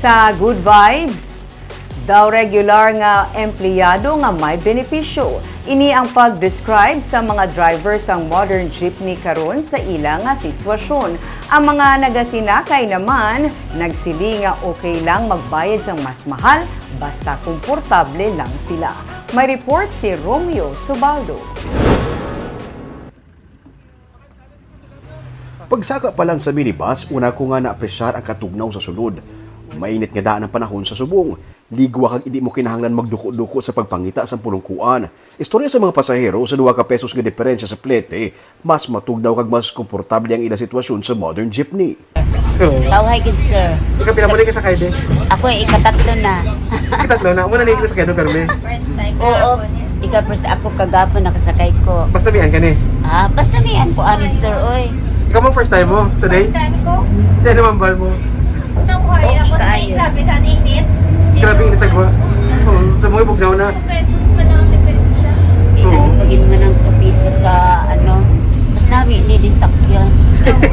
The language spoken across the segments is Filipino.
Sa Good Vibes, daw regular nga empleyado nga may benepisyo. Ini ang pag-describe sa mga driver sang modern jeepney karon sa ilang nga sitwasyon. Ang mga nagasinakay naman, nagsili nga okay lang magbayad sang mas mahal basta komportable lang sila. May report si Romeo Subaldo. Pagsaka pa lang sa minibus, una ko nga na-apresyar ang katugnaw sa sulod. Mainit nga daan ang panahon sa subong. Ligwa kag hindi mo kinahanglan magduko-duko sa pagpangita sa pulungkuan. Istorya sa mga pasahero sa 2 ka pesos nga diferensya sa plete, mas matugnaw kag mas komportable ang ilang sitwasyon sa modern jeepney. Hi, good sir. Ikaw pinamuli ka sa kaide? Ako ay ikatatlo na. Itatlo na. Muna na sa kaide, Perme. Oo, ikaw first ako kagapon nakasakay ko. Basta miyan ka ni. Basta miyan ko ani sir, oy. Ikaw mo first time mo? Today? First time ko. Hindi, ano mambal mo? Nang kaya Okay, ako sa kaya. grabe ka init. Grabe init sa gwa. Sa mga bugnaw na. 2 pesos pa lang ang diferensya. Ano pagin mo ng piso sa mas namin hindi din sakyan.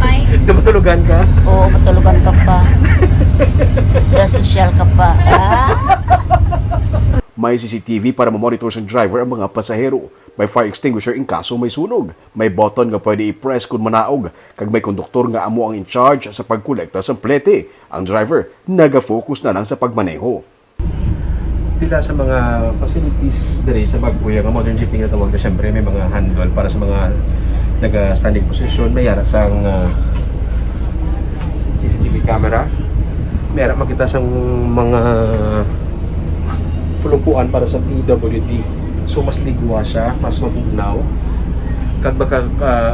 Ay, Dumatulugan ka. Oo, matulugan ka pa. Social ka pa. May CCTV para mamonitor sa driver ang mga pasahero. May fire extinguisher in kaso may sunog. May button nga pwede i-press kung manaog. Kag may konduktor nga amo ang in charge sa pagkolekta sa plete. Ang driver naga-focus na lang sa pagmaneho. Pila sa mga facilities dere sa Bagbuya nga modern jeepney na tawag na syempre may mga handle para sa mga naga-standing position. May yara sang CCTV camera. May yara makita sang mga pulungkuan para sa PWD. So mas ligwa siya, mas mabugnaw. Kag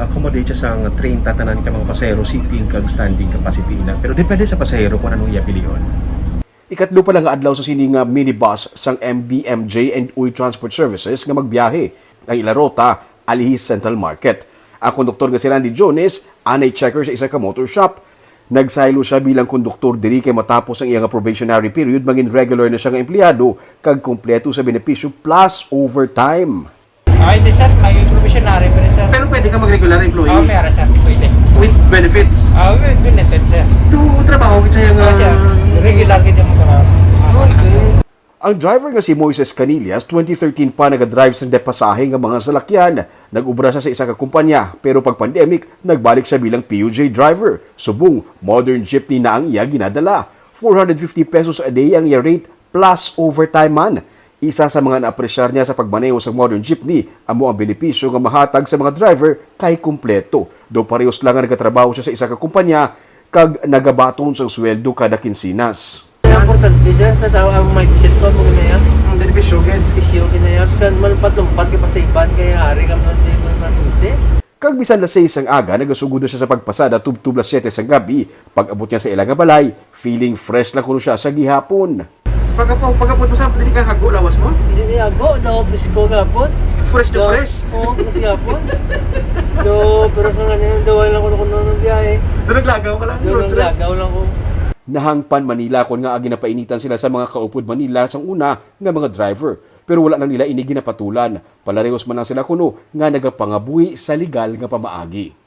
accommodate siya sa train tatanan ka mga pasahero sitting kag standing capacity na. Pero depende sa pasahero kung anong iya pilion. Ikatlo pa lang nga adlaw sa sining nga minibus sang MBMJ and UI Transport Services nga magbiyahe. Ang ila rota, Alihis Central Market. Ang konduktor nga si Randy Jones, anay checker sa isa ka motor shop. Nagsaylo siya bilang konduktor diri kay matapos ang iyang probationary period maging regular na siya nga empleyado kag kumpleto sa benepisyo plus overtime. Hindi sir, may provisionary pa rin sir. Pero pwede ka mag-regular employee Meron sir, pwede. with benefits. With benefit sir. To trabaho kita yung Sir, regular kita mo ka. okay. Ang driver nga si Moises Canillas, 2013 pa nagadrive sa depasahe nga mga salakyan. Nag-ubra siya sa isa ka kumpanya, pero pag pandemic, nagbalik siya bilang PUJ driver. Subong, modern jeepney na ang iya ginadala. 450 pesos a day ang iya rate plus overtime man. Isa sa mga naapresyar niya sa pagmaneho sa modern jeepney, amo ang benepisyo nga mahatag sa mga driver kay kumpleto. Do parehos lang nga nagatrabaho siya sa isa ka kumpanya, kag nagabaton sa sweldo kada kinsinas. Importante siya sa tao ang mindset ko mo ganyan. Ang benepisyo, gen. Isyo ganyan. Kan malumpat-lumpat ka pa sa iban kaya hari ka man sa iban manuti. Kag bisan las 6 ang aga, nagasugod na siya sa pagpasada tub-tub las 7 sang gabi. Pag abot niya sa ilang nga balay, feeling fresh lang kuno siya sa gihapon. Pagkapot mo sa hindi ka hago lawas mo? Hindi niya go daw isko gapon. Fresh na fresh. Oo, fresh gapon. Do pero sa ganyan daw lang ko ng biyahe. Doon naglagaw ka lang. Do road trip. lagaw lang ko. Nahangpan Manila kon nga agi napainitan sila sa mga kaupod Manila sang una nga mga driver. Pero wala lang nila ini ginapatulan. Palarehos man lang sila kuno nga nagapangabuhi sa legal nga pamaagi.